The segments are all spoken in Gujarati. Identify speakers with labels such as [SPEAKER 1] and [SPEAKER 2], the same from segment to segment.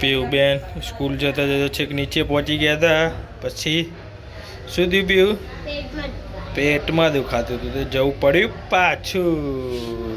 [SPEAKER 1] પીવું બેન સ્કૂલ જતા જતા છેક નીચે પહોંચી ગયા હતા. પછી શું થયું પીવું? પેટમાં દુખાતું હતું તો જવું પડ્યું પાછું.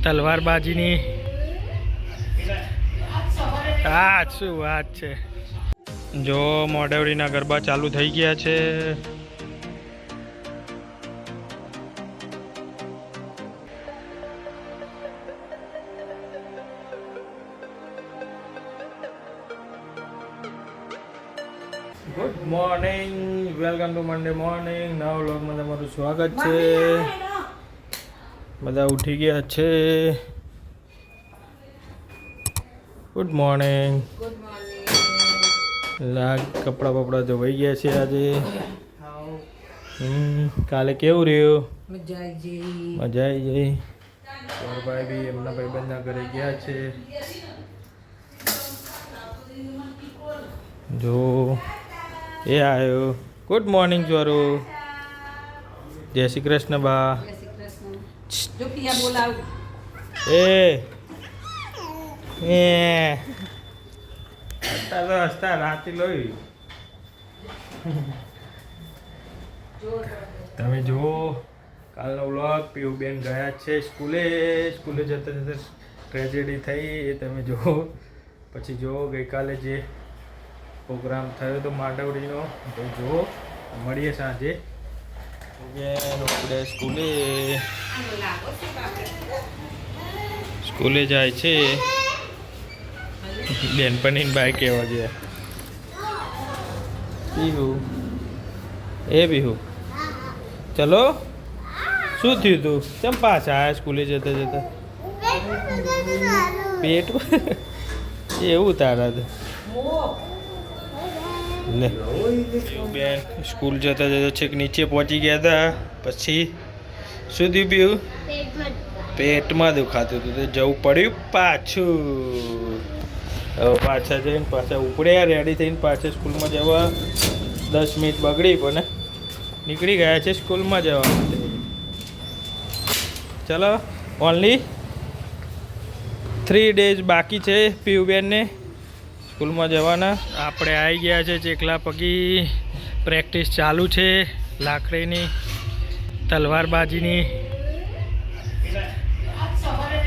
[SPEAKER 1] તલવારબાજીની હા શું વાત છે. જો મોઢેવડીના ગરબા ચાલુ થઈ ગયા છે. Good morning, welcome to Monday morning. નવા વ્લોગમાં તમારું સ્વાગત છે. બધા ઉઠી ગયા છે. Good morning. લાગ કપડાં બપડા ધોવાઈ ગયા છે આજે. કાલે કેવું રહ્યું? મજા આવી ગઈ. ભાઈ બી એમના ભાઈબંધના ઘરે ગયા છે. જો એ આવ્યો. ગુડ મોર્નિંગ ચોરો. જય શ્રી કૃષ્ણ બા. એ હસતા રાતે લોહી. તમે જુઓ કાલનો વ્લોગ. પીયુબેન ગયા છે સ્કૂલે જતા જતા ટ્રેજેડી થઈ એ તમે જુઓ. પછી જુઓ ગઈકાલે જે પ્રોગ્રામ થયો તો માંડવડીનો તો જુઓ. મળીએ સાંજે. સ્કૂલે જાય છે. બેનપણીને બાઈક કહેવા ગયા. બીહુ એ બીહુ ચલો. શું થયું તું? કેમ પાછા આવ્યા સ્કૂલે જતા જતા? પેટ એવું તારા તો લે. બેન સ્કૂલ જતા જતા છેક નીચે પહોંચી ગયા હતા. પછી શું થયું પીવું? પેટમાં દુખાતું હતું તો જવું પડ્યું પાછું. પાછા જઈને પાછા ઉપડ્યા રેડી થઈને પાછા સ્કૂલમાં જવા. 10 મિનિટ બગડી પણ નીકળી ગયા છે સ્કૂલમાં જવા માટે. ચલો ઓનલી 3 ડેઝ બાકી છે પીયુબેનને સ્કૂલમાં જવાના. આપણે આવી ગયા છે ચેકલા પગી. પ્રેક્ટિસ ચાલુ છે લાકડીની તલવારબાજીની.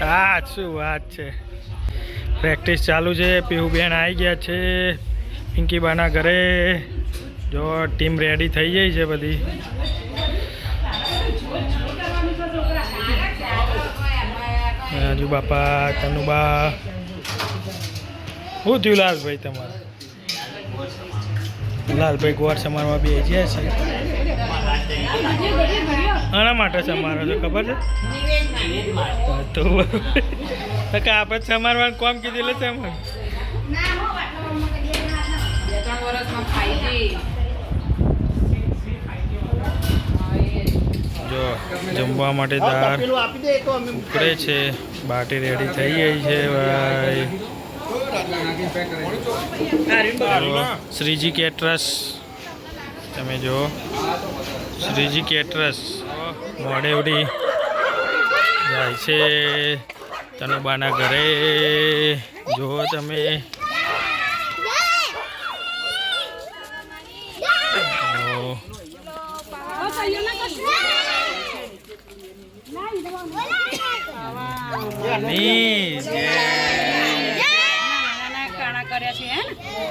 [SPEAKER 1] હા શું વાત છે. પ્રેક્ટિસ ચાલુ છે. પીયુબેન આવી ગયા છે પિંકીબાના ઘરે. જો ટીમ રેડી થઈ ગઈ છે બધી. રાજુ બાપા તનુબા. શું થયું લાલભાઈ તમારે? લાલભાઈ ગોળ સમારવા બે ગયા છે. આના માટે સમારો છો ખબર છે? તો આપણે સમારવાનું કોમ કીધું એટલે સમાર. જો જમવા માટે દાળ ઉકળે છે. બાટી રેડી થઈ ગઈ છે ભાઈ. શ્રીજી કેટરસ તમે જો. શ્રીજી કેટરસ મોઢેવડી જાય છે તનુબાના ઘરે. જુઓ તમે.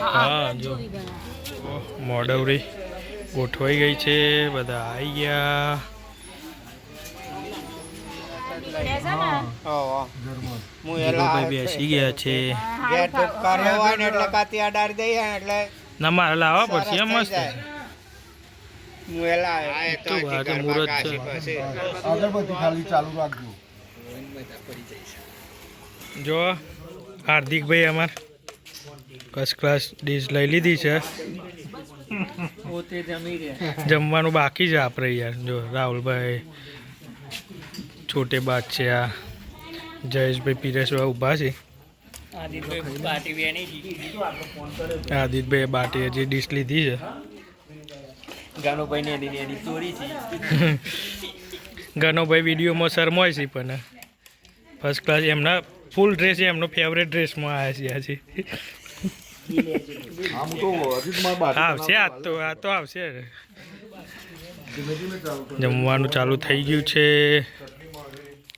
[SPEAKER 1] હા જો મોઢવડી ગોઠવાઈ ગઈ છે. બધા આવી ગયા. બેસી ગયા છે. ના મારે લાવવા પડશે એમ મસ્ત. મુહૂર્ત છે. જો હાર્દિકભાઈ અમાર ફર્સ્ટ ક્લાસ ડીશ લઈ લીધી છે. જમવાનું બાકી છે આપણે યાર. જો રાહુલભાઈ છોટે બાદશાહ જયેશભાઈ પીરેશભાઈ ઊભા છે. આદિત્યભાઈ બાટી હજી ડીશ લીધી છે. ગનુભાઈ વિડીયોમાં શરમાય છે પણ ફર્સ્ટ ક્લાસ એમના ફૂલ ડ્રેસ એમનો ફેવરેટ ડ્રેસમાં આવ્યા છે આવશે આ તો આવશે જમવાનું ચાલુ થઈ ગયું છે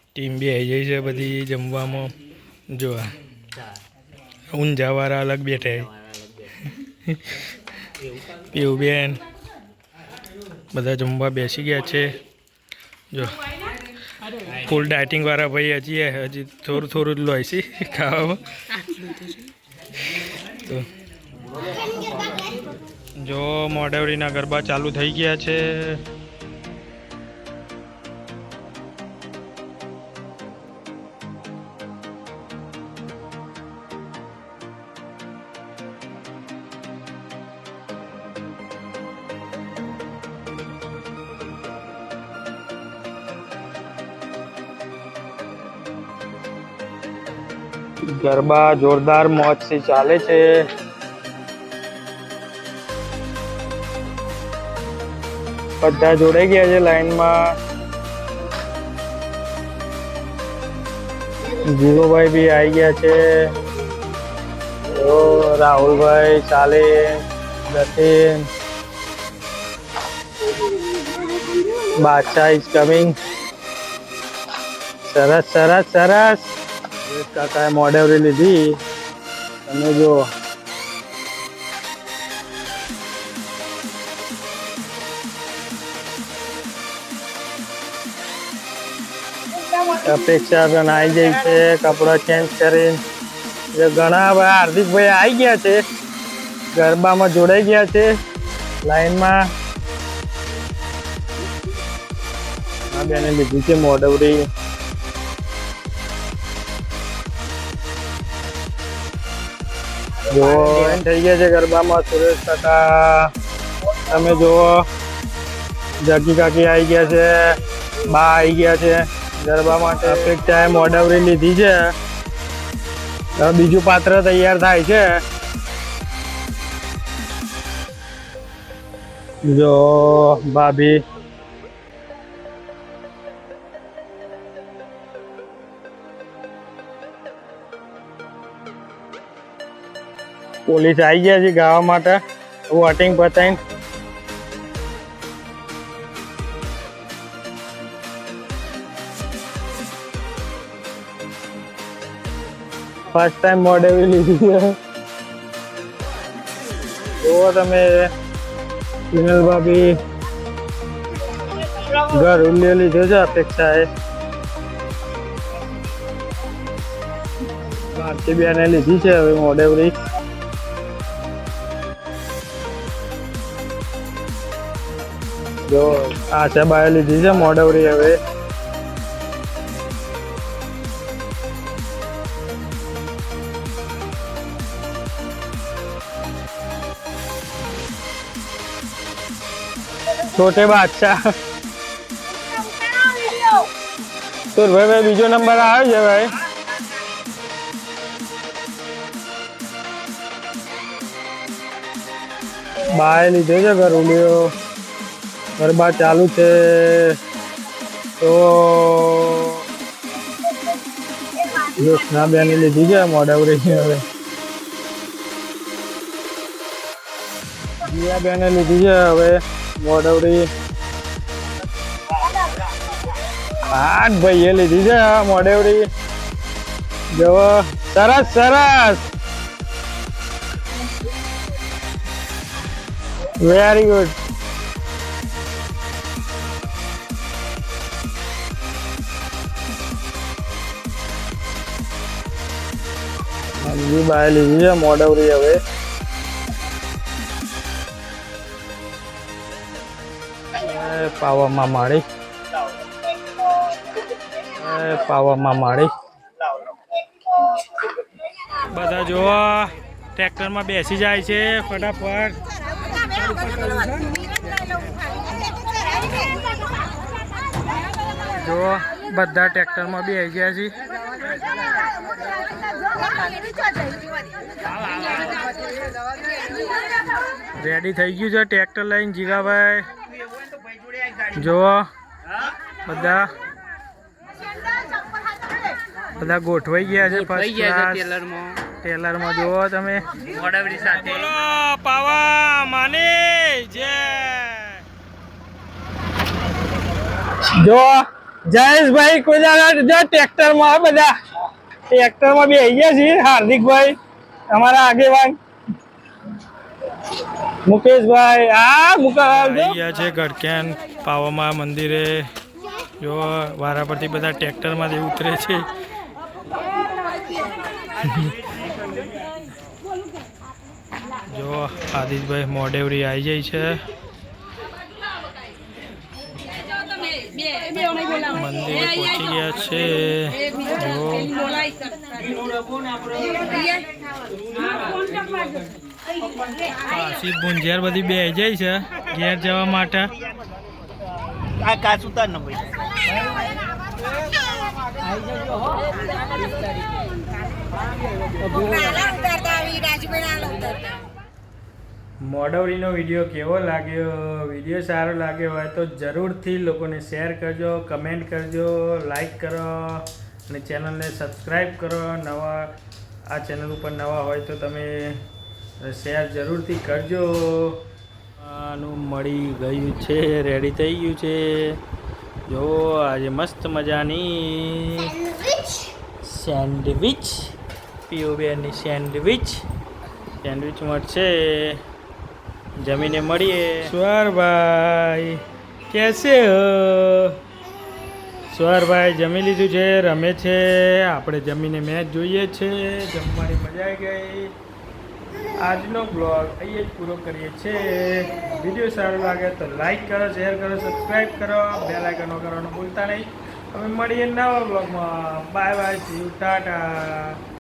[SPEAKER 1] ટીમ બી આવી જાય છે બધી જમવામાં જો ઊંઝાવાળા અલગ બેઠા પીવું બેન બધા જમવા બેસી ગયા છે જો ફૂલ ડાયટિંગ વાળા ભાઈ હજી થોડું જ લોય છે ખાવામાં તો જો મોઢેવડીના ગરબા ચાલુ થઈ ગયા છે ગરબા જોરદાર મોજથી ચાલે છે બધા જોડાઈ ગયા છે લાઈનમાં જીગોભાઈ બી આવી ગયા છે રાહુલભાઈ ચાલે જતીન બાદશાહ ઇઝ કમિંગ સરસ સરસ સરસ કાકાએ મોઢેવરી લીધી તમે જો અપેક્ષા પણ આવી ગઈ છે કપડાં ચેન્જ કરીને ઘણા બધા હાર્દિકભાઈ આવી ગયા છે ગરબામાં જોડાઈ ગયા છે લાઈનમાં આ બેને લીધી છે મોઢેવરી જો થઈ ગયા છે ગરબામાં સુરેશ કાકા તમે જુઓ જગી કાકી આવી ગયા છે બા આવી ગયા છે ગરબા માટે અપેક્ષાએ મોઢેવરી લીધી છે હવે બીજું પાત્ર તૈયાર થાય છે જો ભાભી પોલીસ આવી ગયા છે ગાવા માટે વોટિંગ પતાઈને ફર્સ્ટ ટાઈમ મોઢેવરી લીધી છે જુઓ તમે કિનલ ભાભી ઘર ઉલ્લે લીધો છે અપેક્ષાએ ભારતી બેને લીધી છે હવે મોઢેવરી જો આશાબાએ લીધી છે મોઢેવરી હવે छोटे बादशाह तो भाई बीजो नंबर आयो है भाई बाय लीधे છે ગરુડિયો ગરબા ચાલુ છે તો જોશના બેને લીધી છે મોઢેવરી હવે જીયા બેને લીધી છે હવે મોઢેવરી આઠ ભાઈએ લીધી છે મોઢેવરી જો સરસ સરસ વેરી ગુડ બીજી બાય લીધી છે મોઢેવરી હવે પાવામાં માળી બધા જો ટ્રેક્ટરમાં બેસી જાય છે ફટાફટ જો બધા ટ્રેક્ટરમાં બી આવી ગયા છે રેડી થઈ ગયું છે ટ્રેક્ટર લઈને જીગાભાઈ જો બધા બધા ગોઠવાઈ ગયા છે
[SPEAKER 2] થઈ ગયા છે ટેલરમાં.
[SPEAKER 1] ટેલરમાં જુઓ તમે
[SPEAKER 2] મોડવડી સાથે
[SPEAKER 1] બોલો પાવા માની જય જો જયેશભાઈ કોઈ જો ટ્રેક્ટરમાં બધા ટ્રેક્ટરમાં બેસી ગયા છીએ. હાર્દિકભાઈ અમારા આગેવાન, મુકેશભાઈ આવી ગયા છે ગઢકેન પાવામાં મંદિરે. જો વારા પરથી બધા ટ્રેક્ટરમાંથી ઉતરે છે. જો આદિશભાઈ મોડેવરી આવી જાય છે. મંદિરે પહોંચી ગયા છે. જો પાછી ભુંજિયાર બધી બે જાય છે ઘેર જવા માટે.
[SPEAKER 2] આ કાચ ઉતાર ને ભાઈ.
[SPEAKER 1] મોડવરીનો વિડીયો કેવો લાગ્યો? વિડીયો સારો લાગ્યો હોય તો જરૂરથી લોકોને શેર કરજો, કમેન્ટ કરજો, લાઈક કરો અને ચેનલને સબસ્ક્રાઈબ કરો. આ ચેનલ ઉપર નવા હોય તો તમે શેર જરૂરથી કરજો. આનું મળી ગયું છે, રેડી થઈ ગયું છે. જો આજે મસ્ત મજાની સેન્ડવિચ, પીઓબેરની સેન્ડવિચ મળશે. જમીને મળીએ. સ્વરભાઈ કેસે હો? સ્વરભાઈ જમી લીધું છે, રમે છે. આપણે જમીને મેચ જોઈએ છે. જમવાની મજા આવી ગઈ. આજનો બ્લોગ અહીંયા જ પૂરો કરીએ છીએ. વિડીયો સારો લાગે તો લાઈક કરો, શેર કરો, સબસ્ક્રાઈબ કરો, બેલ આઇકન કરવાનું ભૂલતા નહીં. હવે મળીએ નવા બ્લોગમાં. Bye bye, C you, Tata.